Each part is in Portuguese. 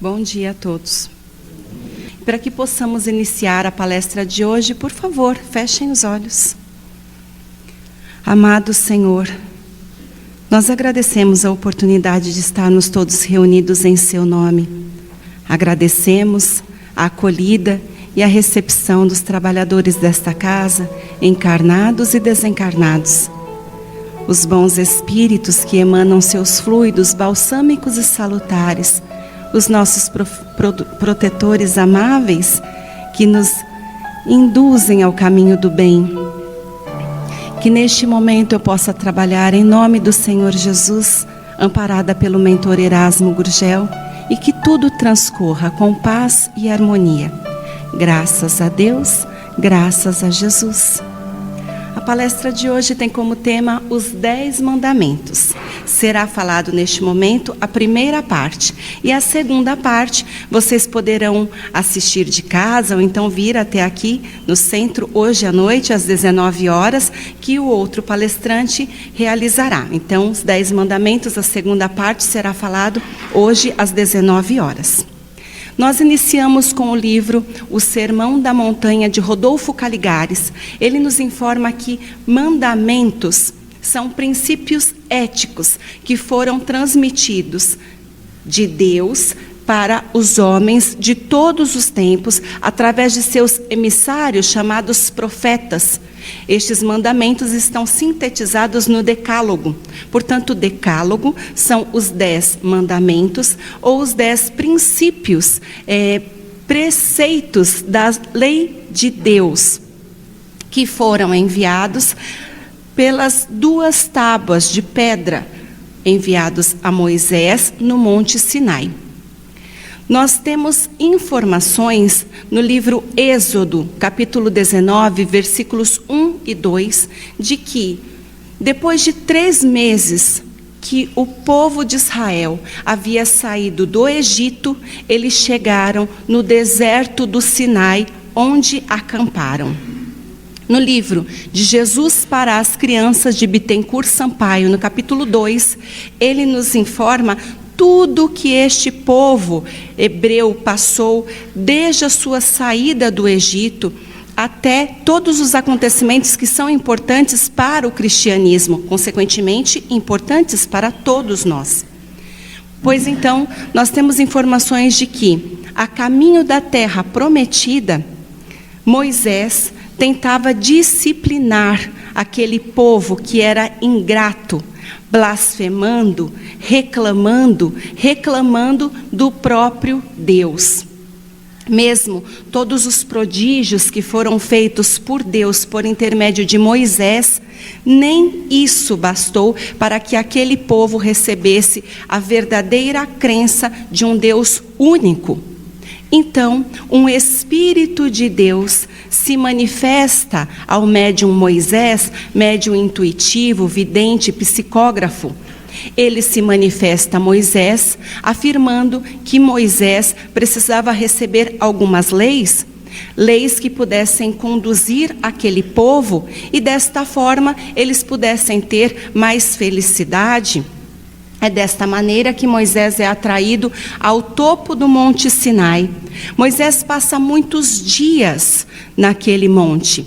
Bom dia a todos. Para que possamos iniciar a palestra de hoje, por favor, fechem os olhos. Amado Senhor, nós agradecemos a oportunidade de estarmos todos reunidos em Seu nome. Agradecemos a acolhida e a recepção dos trabalhadores desta casa, encarnados e desencarnados. Os bons espíritos que emanam seus fluidos balsâmicos e salutares, os nossos protetores amáveis que nos induzem ao caminho do bem. Que neste momento eu possa trabalhar em nome do Senhor Jesus, amparada pelo mentor Erasmo Gurgel, e que tudo transcorra com paz e harmonia. Graças a Deus, graças a Jesus. A palestra de hoje tem como tema os 10 mandamentos. Será falado neste momento a primeira parte. E a segunda parte vocês poderão assistir de casa ou então vir até aqui no centro hoje à noite às 19 horas, que o outro palestrante realizará. Então, os 10 mandamentos, a segunda parte será falado hoje às 19 horas. Nós iniciamos com o livro O Sermão da Montanha, de Rodolfo Caligares. Ele nos informa que mandamentos são princípios éticos que foram transmitidos de Deus para os homens de todos os tempos, através de seus emissários chamados profetas. Estes mandamentos estão sintetizados no Decálogo. Portanto, o Decálogo são os 10 mandamentos ou os 10 princípios, preceitos da lei de Deus, que foram enviados pelas 2 tábuas de pedra, enviados a Moisés no Monte Sinai. Nós temos informações no livro Êxodo, capítulo 19, versículos 1 e 2, de que, depois de 3 meses que o povo de Israel havia saído do Egito, eles chegaram no deserto do Sinai, onde acamparam. No livro de Jesus para as Crianças, de Bittencourt Sampaio, no capítulo 2, ele nos informa tudo que este povo hebreu passou desde a sua saída do Egito até todos os acontecimentos que são importantes para o cristianismo, consequentemente importantes para todos nós. Pois então, nós temos informações de que, a caminho da terra prometida, Moisés tentava disciplinar aquele povo que era ingrato, blasfemando, reclamando do próprio Deus. Mesmo todos os prodígios que foram feitos por Deus por intermédio de Moisés, nem isso bastou para que aquele povo recebesse a verdadeira crença de um Deus único. Então, um Espírito de Deus se manifesta ao médium Moisés, médium intuitivo, vidente, psicógrafo. Ele se manifesta a Moisés, afirmando que Moisés precisava receber algumas leis que pudessem conduzir aquele povo e desta forma eles pudessem ter mais felicidade. É desta maneira que Moisés é atraído ao topo do Monte Sinai. Moisés passa muitos dias naquele monte.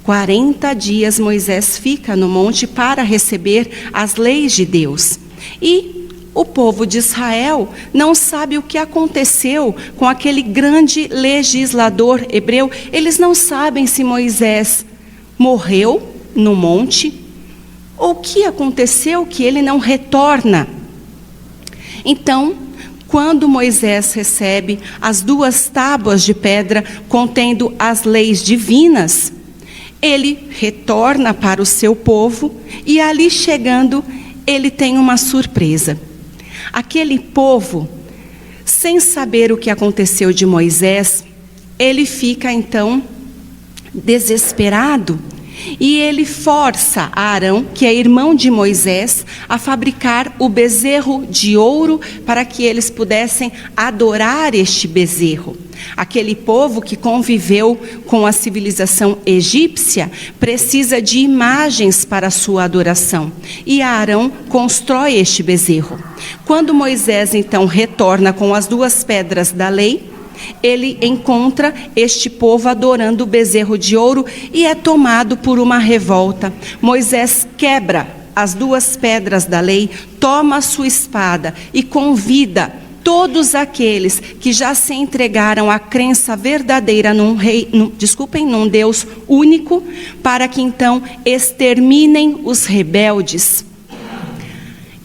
40 dias Moisés fica no monte para receber as leis de Deus. E o povo de Israel não sabe o que aconteceu com aquele grande legislador hebreu. Eles não sabem se Moisés morreu no monte ou o que aconteceu que ele não retorna. Então, quando Moisés recebe as 2 tábuas de pedra contendo as leis divinas, ele retorna para o seu povo e ali chegando, ele tem uma surpresa. Aquele povo, sem saber o que aconteceu de Moisés, ele fica então desesperado E ele força Arão, que é irmão de Moisés, a fabricar o bezerro de ouro para que eles pudessem adorar este bezerro. Aquele povo que conviveu com a civilização egípcia precisa de imagens para a sua adoração. E Arão constrói este bezerro. Quando Moisés então retorna com as 2 pedras da lei, ele encontra este povo adorando o bezerro de ouro e é tomado por uma revolta. Moisés quebra as 2 pedras da lei, toma a sua espada e convida todos aqueles que já se entregaram à crença verdadeira num Deus único, para que então exterminem os rebeldes.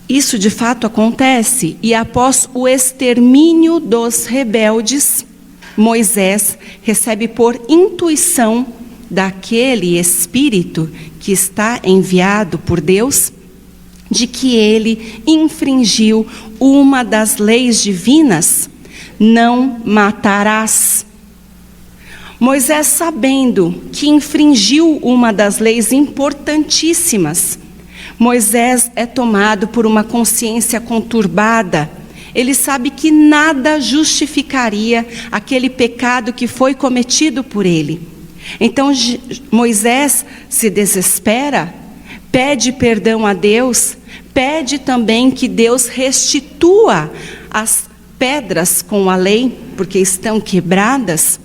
Isso de fato acontece, e após o extermínio dos rebeldes, Moisés recebe por intuição daquele Espírito que está enviado por Deus, de que ele infringiu uma das leis divinas: não matarás. Moisés, sabendo que infringiu uma das leis importantíssimas, Moisés é tomado por uma consciência conturbada. Ele sabe que nada justificaria aquele pecado que foi cometido por ele. Então Moisés se desespera, pede perdão a Deus, pede também que Deus restitua as pedras com a lei, porque estão quebradas.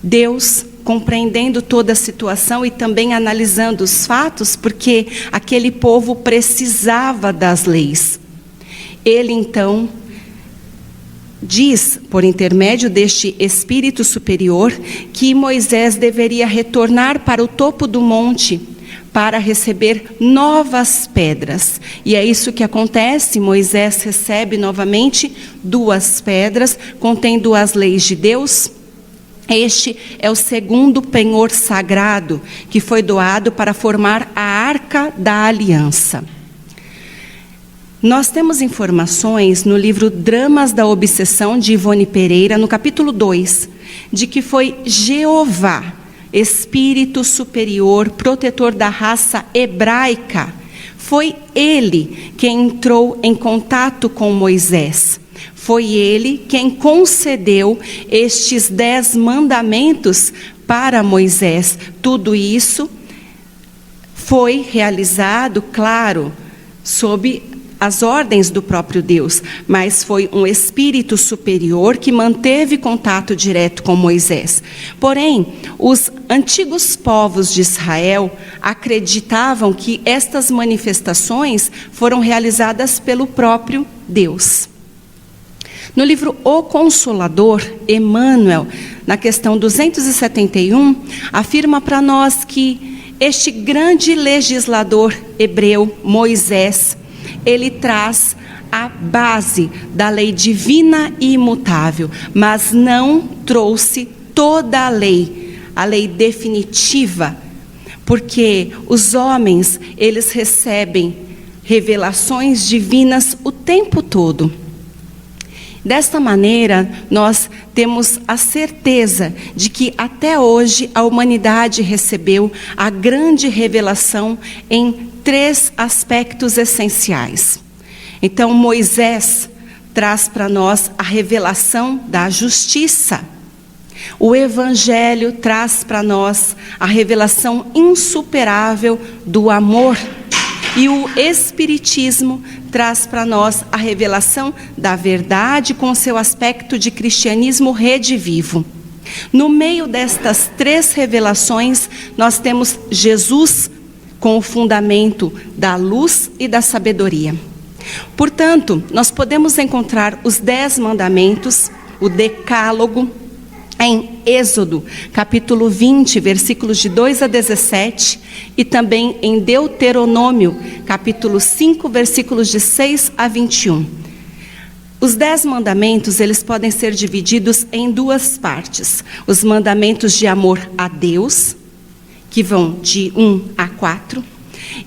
Deus, compreendendo toda a situação e também analisando os fatos, porque aquele povo precisava das leis. Ele então diz, por intermédio deste Espírito superior, que Moisés deveria retornar para o topo do monte para receber novas pedras. E é isso que acontece. Moisés recebe novamente 2 pedras contendo as leis de Deus. Este é o 2º penhor sagrado que foi doado para formar a Arca da Aliança. Nós temos informações no livro Dramas da Obsessão, de Ivone Pereira, no capítulo 2, de que foi Jeová, Espírito superior, protetor da raça hebraica. Foi ele quem entrou em contato com Moisés. Foi ele quem concedeu estes 10 mandamentos para Moisés. Tudo isso foi realizado, claro, sob as ordens do próprio Deus, mas foi um espírito superior que manteve contato direto com Moisés. Porém, os antigos povos de Israel acreditavam que estas manifestações foram realizadas pelo próprio Deus. No livro O Consolador, Emmanuel, na questão 271, afirma para nós que este grande legislador hebreu, Moisés, ele traz a base da lei divina e imutável, mas não trouxe toda a lei definitiva, porque os homens, eles recebem revelações divinas o tempo todo. Desta maneira, nós temos a certeza de que até hoje a humanidade recebeu a grande revelação em 3 aspectos essenciais. Então, Moisés traz para nós a revelação da justiça. O Evangelho traz para nós a revelação insuperável do amor. E o Espiritismo traz para nós a revelação da verdade com seu aspecto de cristianismo redivivo. No meio destas 3 revelações, nós temos Jesus com o fundamento da luz e da sabedoria. Portanto, nós podemos encontrar os 10 mandamentos, o Decálogo, em Êxodo, capítulo 20, versículos de 2 a 17, e também em Deuteronômio, capítulo 5, versículos de 6 a 21. Os 10 mandamentos, eles podem ser divididos em 2 partes. Os mandamentos de amor a Deus, que vão de 1 a 4,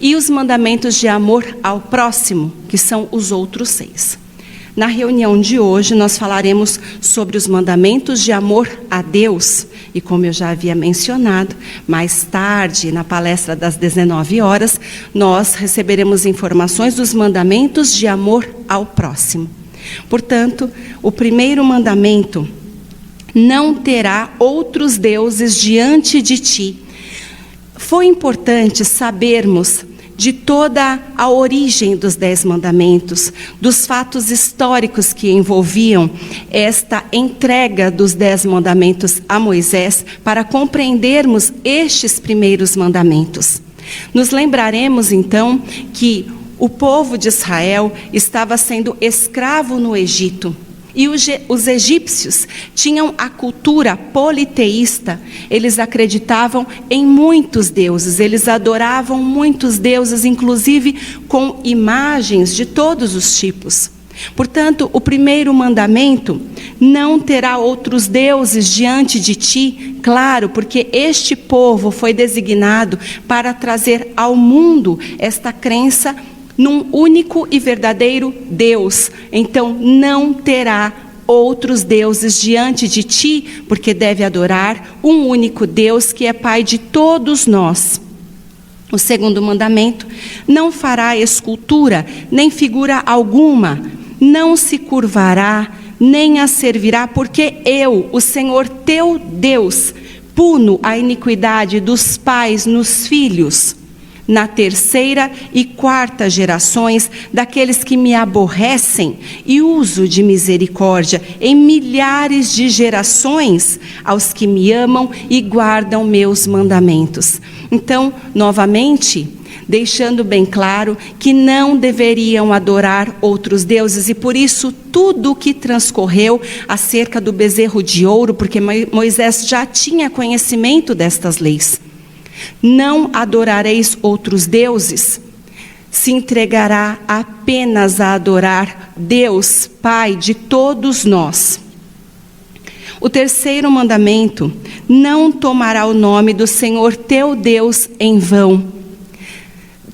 e os mandamentos de amor ao próximo, que são os outros 6. Na reunião de hoje, nós falaremos sobre os mandamentos de amor a Deus. E como eu já havia mencionado, mais tarde, na palestra das 19 horas, nós receberemos informações dos mandamentos de amor ao próximo. Portanto, o primeiro mandamento: não terá outros deuses diante de ti. Foi importante sabermos de toda a origem dos 10 mandamentos, dos fatos históricos que envolviam esta entrega dos 10 mandamentos a Moisés, para compreendermos estes primeiros mandamentos. Nos lembraremos então que o povo de Israel estava sendo escravo no Egito. E os egípcios tinham a cultura politeísta. Eles acreditavam em muitos deuses, eles adoravam muitos deuses, inclusive com imagens de todos os tipos. Portanto, o primeiro mandamento: não terá outros deuses diante de ti. Claro, porque este povo foi designado para trazer ao mundo esta crença num único e verdadeiro Deus. Então, não terá outros deuses diante de ti, porque deve adorar um único Deus, que é Pai de todos nós. O segundo mandamento: não fará escultura, nem figura alguma, não se curvará, nem a servirá, porque eu, o Senhor teu Deus, puno a iniquidade dos pais nos filhos, na terceira e quarta gerações daqueles que me aborrecem, e uso de misericórdia em milhares de gerações aos que me amam e guardam meus mandamentos. Então, novamente, deixando bem claro que não deveriam adorar outros deuses, e por isso tudo o que transcorreu acerca do bezerro de ouro, porque Moisés já tinha conhecimento destas leis. Não adorareis outros deuses, se entregará apenas a adorar Deus, Pai de todos nós. O terceiro mandamento: não tomará o nome do Senhor teu Deus em vão.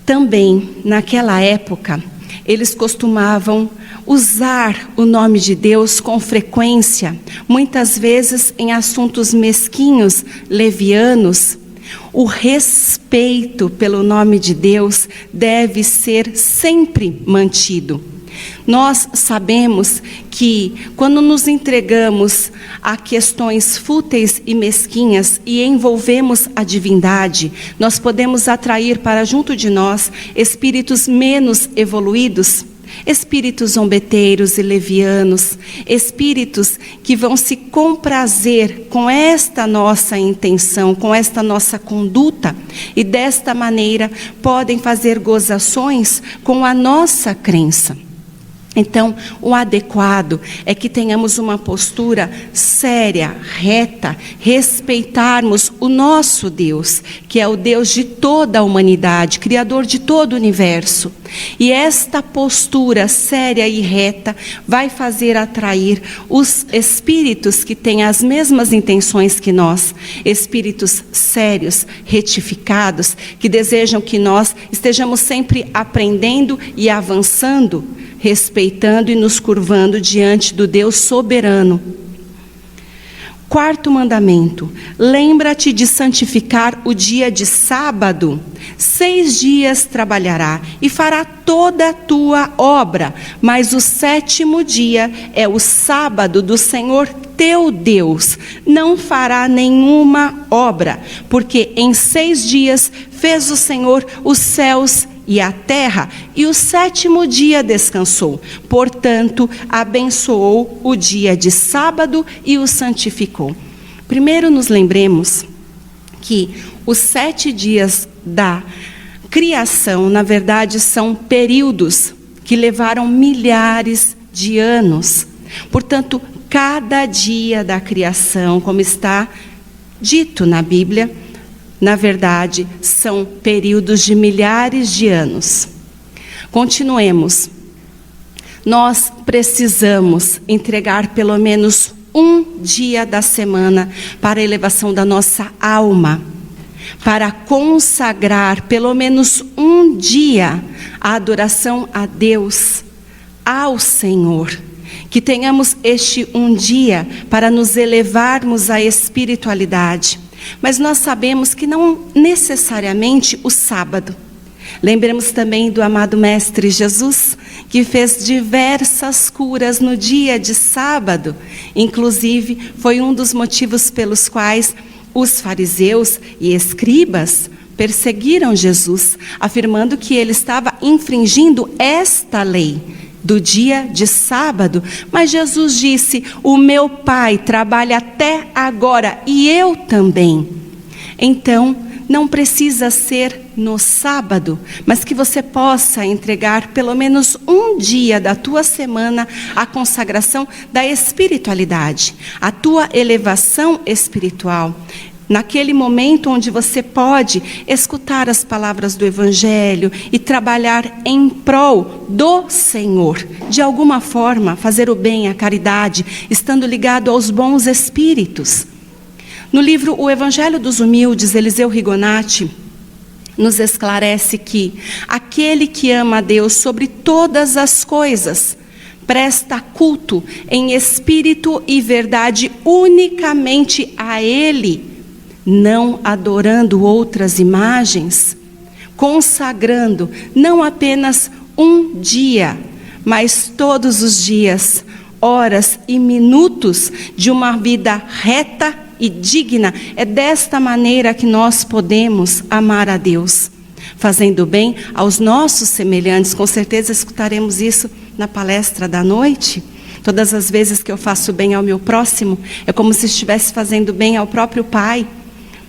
Também, naquela época, eles costumavam usar o nome de Deus com frequência, muitas vezes em assuntos mesquinhos, levianos. O respeito pelo nome de Deus deve ser sempre mantido. Nós sabemos que quando nos entregamos a questões fúteis e mesquinhas e envolvemos a divindade, nós podemos atrair para junto de nós espíritos menos evoluídos, espíritos zombeteiros e levianos, espíritos que vão se comprazer com esta nossa intenção, com esta nossa conduta, e desta maneira podem fazer gozações com a nossa crença. Então, o adequado é que tenhamos uma postura séria, reta, respeitarmos o nosso Deus, que é o Deus de toda a humanidade, Criador de todo o universo. E esta postura séria e reta vai fazer atrair os espíritos que têm as mesmas intenções que nós, espíritos sérios, retificados, que desejam que nós estejamos sempre aprendendo e avançando, respeitando e nos curvando diante do Deus soberano. Quarto mandamento: lembra-te de santificar o dia de sábado. 6 dias trabalhará e fará toda a tua obra, mas o 7º dia é o sábado do Senhor teu Deus. Não fará nenhuma obra, porque em 6 dias fez o Senhor os céus e a terra, e o 7º dia descansou. Portanto, abençoou o dia de sábado e o santificou. Primeiro nos lembremos que os 7 dias da criação, na verdade, são períodos que levaram milhares de anos. Portanto, cada dia da criação, como está dito na Bíblia, na verdade, são períodos de milhares de anos. Continuemos. Nós precisamos entregar pelo menos um dia da semana para a elevação da nossa alma, para consagrar pelo menos um dia a adoração a Deus, ao Senhor. que tenhamos este um dia para nos elevarmos à espiritualidade. Mas nós sabemos que não necessariamente o sábado. Lembremos também do amado Mestre Jesus, que fez diversas curas no dia de sábado. Inclusive, foi um dos motivos pelos quais os fariseus e escribas perseguiram Jesus, afirmando que ele estava infringindo esta lei do dia de sábado. Mas Jesus disse: o meu Pai trabalha até agora e eu também. Então, não precisa ser no sábado, mas que você possa entregar pelo menos um dia da tua semana à consagração da espiritualidade, a tua elevação espiritual. Naquele momento onde você pode escutar as palavras do Evangelho e trabalhar em prol do Senhor, de alguma forma fazer o bem, a caridade, estando ligado aos bons espíritos. No livro O Evangelho dos Humildes, Eliseu Rigonati nos esclarece que aquele que ama a Deus sobre todas as coisas presta culto em espírito e verdade unicamente a Ele, não adorando outras imagens, consagrando não apenas um dia, mas todos os dias, horas e minutos de uma vida reta e digna. É desta maneira que nós podemos amar a Deus, fazendo bem aos nossos semelhantes. Com certeza escutaremos isso na palestra da noite. Todas as vezes que eu faço bem ao meu próximo, é como se estivesse fazendo bem ao próprio Pai,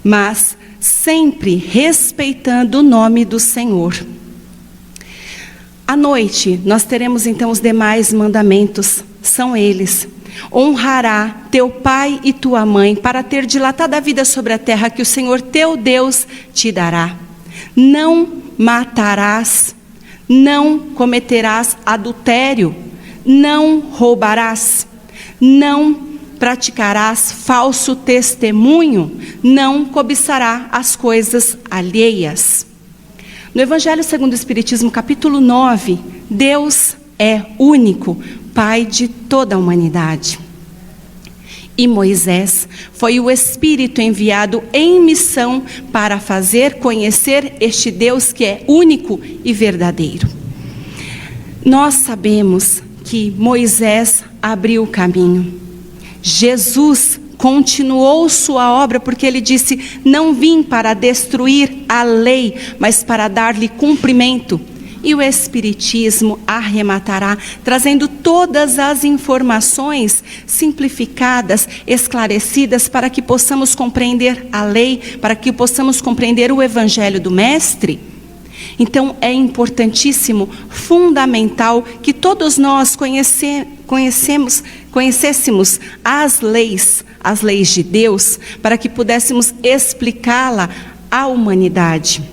mas sempre respeitando o nome do Senhor. À noite, nós teremos então os demais mandamentos. São eles: honrará teu pai e tua mãe, para ter dilatada a vida sobre a terra que o Senhor teu Deus te dará. Não matarás, não cometerás adultério, não roubarás, não praticarás falso testemunho, não cobiçará as coisas alheias. No Evangelho segundo o Espiritismo, capítulo 9, Deus é único, Pai de toda a humanidade. E Moisés foi o Espírito enviado em missão para fazer conhecer este Deus que é único e verdadeiro. Nós sabemos que Moisés abriu o caminho. Jesus continuou sua obra, porque ele disse: não vim para destruir a lei, mas para dar-lhe cumprimento. E o Espiritismo arrematará, trazendo todas as informações simplificadas, esclarecidas, para que possamos compreender a lei, para que possamos compreender o Evangelho do Mestre. Então é importantíssimo, fundamental, que todos nós conhecêssemos as leis de Deus, para que pudéssemos explicá-la à humanidade.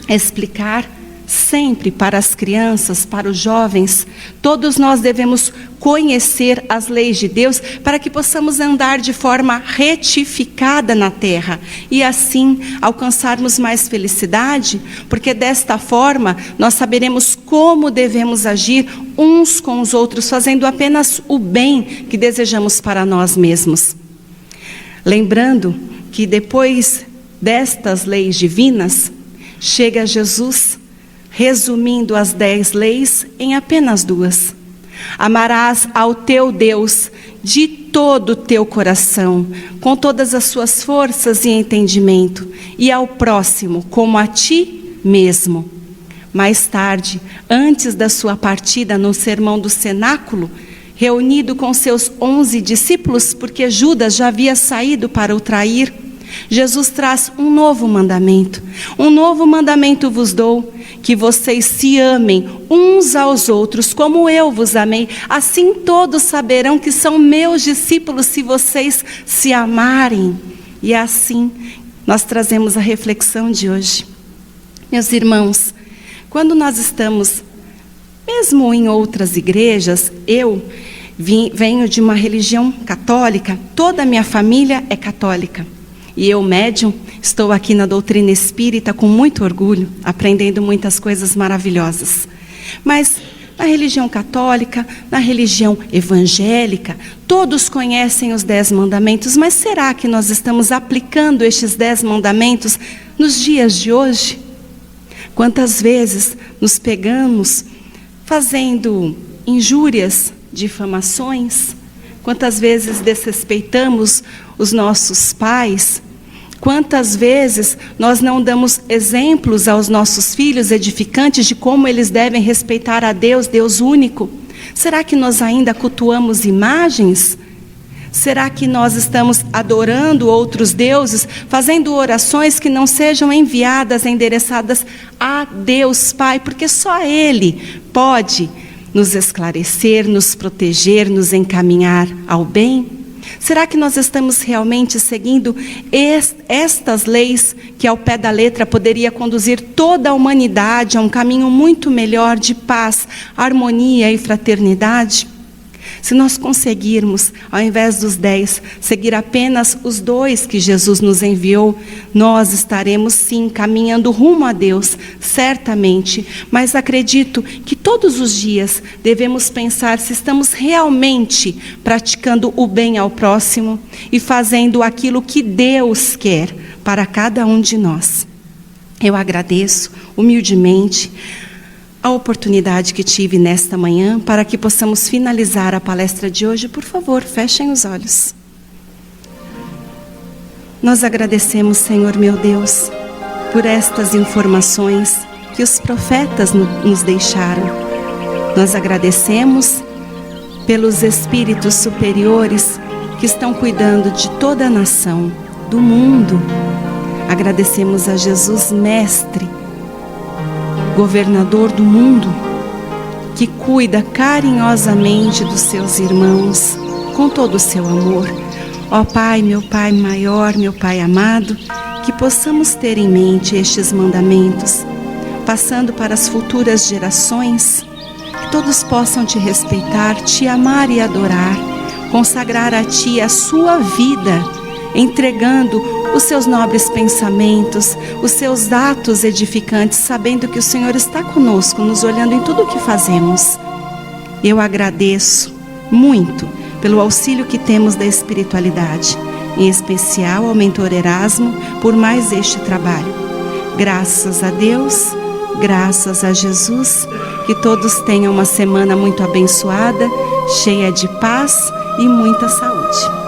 Explicar sempre para as crianças, para os jovens. Todos nós devemos conhecer as leis de Deus para que possamos andar de forma retificada na terra e assim alcançarmos mais felicidade, porque desta forma nós saberemos como devemos agir uns com os outros, fazendo apenas o bem que desejamos para nós mesmos. Lembrando que depois destas leis divinas, chega Jesus, resumindo as 10 leis em apenas 2. Amarás ao teu Deus de todo o teu coração, com todas as suas forças e entendimento, e ao próximo como a ti mesmo. Mais tarde, antes da sua partida no sermão do cenáculo, reunido com seus 11 discípulos, porque Judas já havia saído para o trair, Jesus traz um novo mandamento. Um novo mandamento vos dou, que vocês se amem uns aos outros, como eu vos amei. Assim todos saberão que são meus discípulos, se vocês se amarem. E assim nós trazemos a reflexão de hoje. Meus irmãos, quando nós estamos, mesmo em outras igrejas, eu venho de uma religião católica, toda a minha família é católica. E eu, médium, estou aqui na doutrina espírita com muito orgulho, aprendendo muitas coisas maravilhosas. Mas Na religião católica, na religião evangélica, todos conhecem os 10 mandamentos, mas será que nós estamos aplicando estes 10 mandamentos nos dias de hoje? Quantas vezes nos pegamos fazendo injúrias, difamações? Quantas vezes desrespeitamos os nossos pais? Quantas vezes nós não damos exemplos aos nossos filhos edificantes de como eles devem respeitar a Deus, Deus único? Será que nós ainda cultuamos imagens? Será que nós estamos adorando outros deuses, fazendo orações que não sejam enviadas, endereçadas a Deus Pai? Porque só Ele pode nos esclarecer, nos proteger, nos encaminhar ao bem. Será que nós estamos realmente seguindo estas leis que ao pé da letra poderia conduzir toda a humanidade a um caminho muito melhor de paz, harmonia e fraternidade? Se nós conseguirmos, ao invés dos 10, seguir apenas os 2 que Jesus nos enviou, nós estaremos sim caminhando rumo a Deus, certamente. Mas acredito que todos os dias devemos pensar se estamos realmente praticando o bem ao próximo e fazendo aquilo que Deus quer para cada um de nós. Eu agradeço humildemente a oportunidade que tive nesta manhã para que possamos finalizar a palestra de hoje. Por favor, fechem os olhos. Nós agradecemos, Senhor meu Deus, por estas informações que os profetas nos deixaram. Nós agradecemos pelos espíritos superiores que estão cuidando de toda a nação, do mundo. Agradecemos a Jesus, Mestre, governador do mundo, que cuida carinhosamente dos seus irmãos, com todo o seu amor. Ó Pai, meu Pai maior, meu Pai amado, que possamos ter em mente estes mandamentos, passando para as futuras gerações, que todos possam te respeitar, te amar e adorar, consagrar a Ti a sua vida, entregando os seus nobres pensamentos, os seus atos edificantes, sabendo que o Senhor está conosco, nos olhando em tudo o que fazemos. Eu agradeço muito pelo auxílio que temos da espiritualidade, em especial ao mentor Erasmo, por mais este trabalho. Graças a Deus, graças a Jesus, que todos tenham uma semana muito abençoada, cheia de paz e muita saúde.